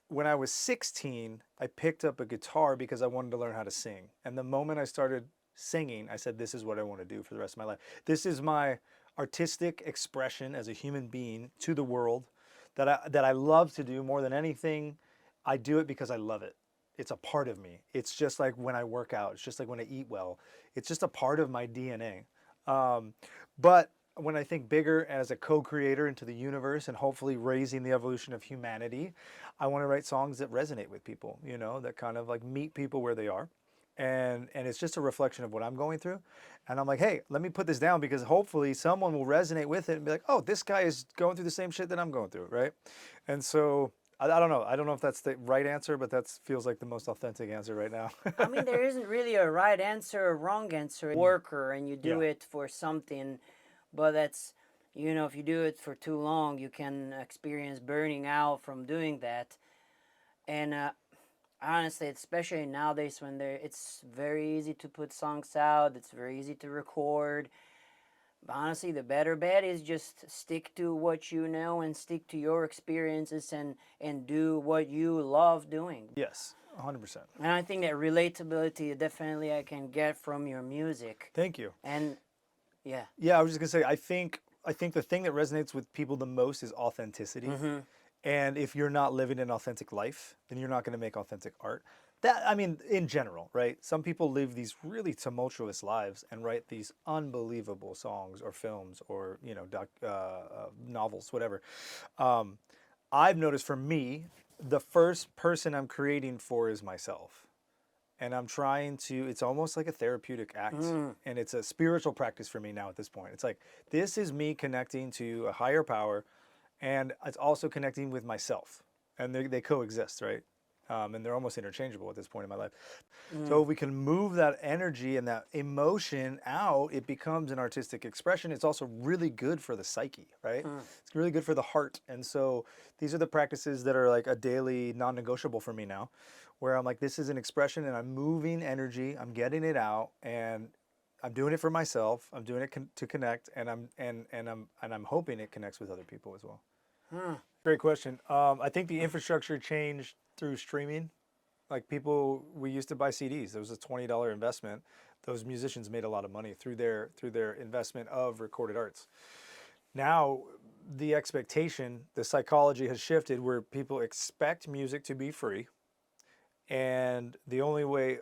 when I was 16, I picked up a guitar because I wanted to learn how to sing. And the moment I started singing, I said, this is what I want to do for the rest of my life. This is my artistic expression as a human being to the world that I love to do more than anything. I do it because I love it. It's a part of me. It's just like when I work out. It's just like when I eat well. It's just a part of my DNA. But when I think bigger as a co-creator into the universe and hopefully raising the evolution of humanity, I want to write songs that resonate with people, you know, that kind of like meet people where they are. And it's just a reflection of what I'm going through. And I'm like, hey, let me put this down because hopefully someone will resonate with it and be like, oh, this guy is going through the same shit that I'm going through, right? And so I don't know. I don't know if that's the right answer, but that feels like the most authentic answer right now. I mean, there isn't really a right answer or wrong answer. Worker, and you do Yeah. it for something, but that's, you know, if you do it for too long, you can experience burning out from doing that. And honestly, especially nowadays when it's very easy to put songs out, it's very easy to record. But honestly, the better bet is just stick to what you know and stick to your experiences and do what you love doing. Yes, 100%. And I think that relatability definitely I can get from your music. Thank you. And yeah. Yeah, I was just gonna say, I think the thing that resonates with people the most is authenticity. And if you're not living an authentic life, then you're not gonna make authentic art. That, I mean, in general, right? Some people live these really tumultuous lives and write these unbelievable songs or films or, you know, novels, whatever. I've noticed for me, the first person I'm creating for is myself. And I'm trying to, it's almost like a therapeutic act. And it's a spiritual practice for me now at this point. It's like, this is me connecting to a higher power, and it's also connecting with myself. And they coexist, right? And they're almost interchangeable at this point in my life. So if we can move that energy and that emotion out, it becomes an artistic expression. It's also really good for the psyche, right? It's really good for the heart. And so these are the practices that are like a daily non-negotiable for me now, where I'm like, this is an expression and I'm moving energy, I'm getting it out, and I'm doing it for myself. I'm doing it to connect, and I'm hoping it connects with other people as well. Great question. I think the infrastructure changed through streaming. Like people, we used to buy CDs. There was a $20 investment. Those musicians made a lot of money through their investment of recorded arts. Now, the expectation, the psychology has shifted where people expect music to be free, and the only way,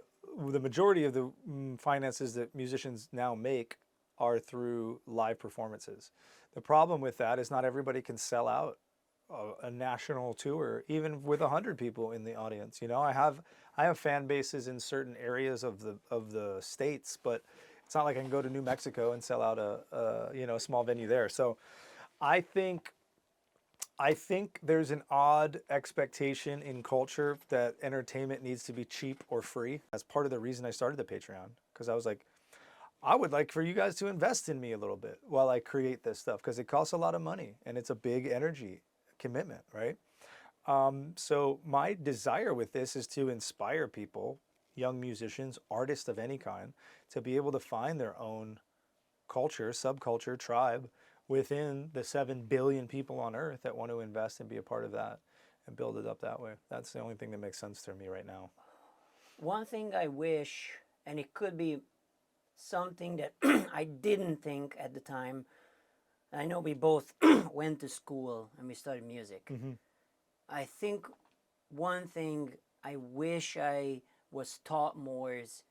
the majority of the finances that musicians now make are through live performances. The problem with that is not everybody can sell out a national tour, even with 100 people in the audience. You know, I have fan bases in certain areas of the states, but it's not like I can go to New Mexico and sell out a small venue there. So I think there's an odd expectation in culture that entertainment needs to be cheap or free. That's part of the reason I started the Patreon, because I was like, I would like for you guys to invest in me a little bit while I create this stuff, because it costs a lot of money and it's a big energy commitment, right? So my desire with this is to inspire people, young musicians, artists of any kind, to be able to find their own culture, subculture, tribe within the 7 billion people on earth that want to invest and be a part of that and build it up that way. That's the only thing that makes sense to me right now. One thing I wish, and it could be something that I didn't think at the time. I know we both went to school and we studied music. I think one thing I wish I was taught more is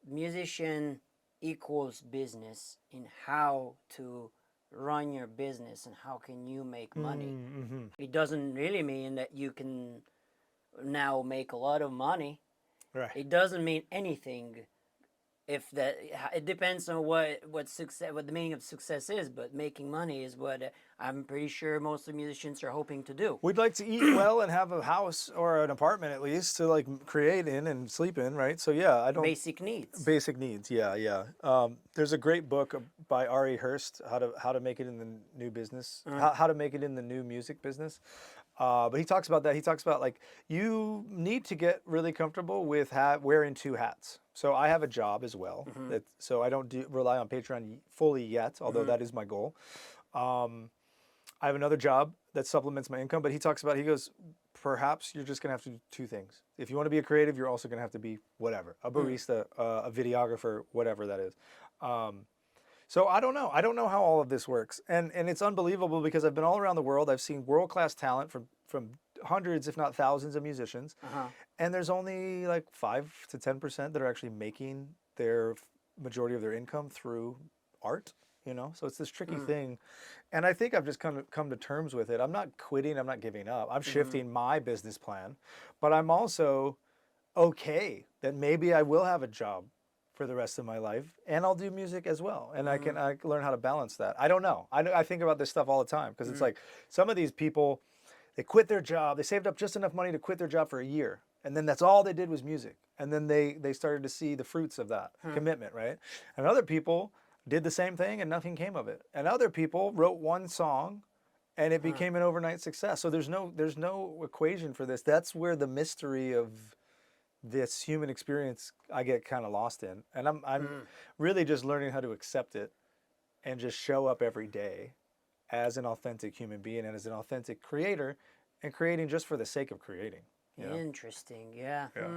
musician equals business, in how to run your business and how can you make money. It doesn't really mean that you can now make a lot of money. Right. It doesn't mean anything. If that, it depends on what success, what the meaning of success is, but making money is what I'm pretty sure most of the musicians are hoping to do. We'd like to eat well and have a house or an apartment at least to like create in and sleep in, right? So yeah, I don't. Basic needs. Basic needs, yeah. There's a great book by Ari Hurst, how to make it in the new business, how to make it in the new music business. But he talks about that. He talks about like you need to get really comfortable with wearing two hats. So I have a job as well, so I don't rely on Patreon fully yet, although that is my goal. I have another job that supplements my income, but he talks about, he goes, perhaps you're just gonna have to do two things. If you want to be a creative, you're also gonna have to be whatever, a barista, a videographer, whatever that is. So I don't know. I don't know how all of this works, and it's unbelievable because I've been all around the world. I've seen world class talent from hundreds, if not thousands, of musicians, and there's only like 5 to 10% that are actually making their majority of their income through art. You know, so it's this tricky thing, and I think I've just come to terms with it. I'm not quitting. I'm not giving up. I'm shifting my business plan, but I'm also okay that maybe I will have a job for the rest of my life and I'll do music as well, and I can learn how to balance that. I don't know. I think about this stuff all the time because it's like some of these people, they quit their job, they saved up just enough money to quit their job for a year, and then that's all they did was music, and then they started to see the fruits of that commitment, right? And other people did the same thing and nothing came of it, and other people wrote one song and it became an overnight success. So there's no equation for this. That's where the mystery of this human experience I get kind of lost in, and I'm really just learning how to accept it and just show up every day as an authentic human being and as an authentic creator, and creating just for the sake of creating. You know? Interesting. Yeah. Yeah.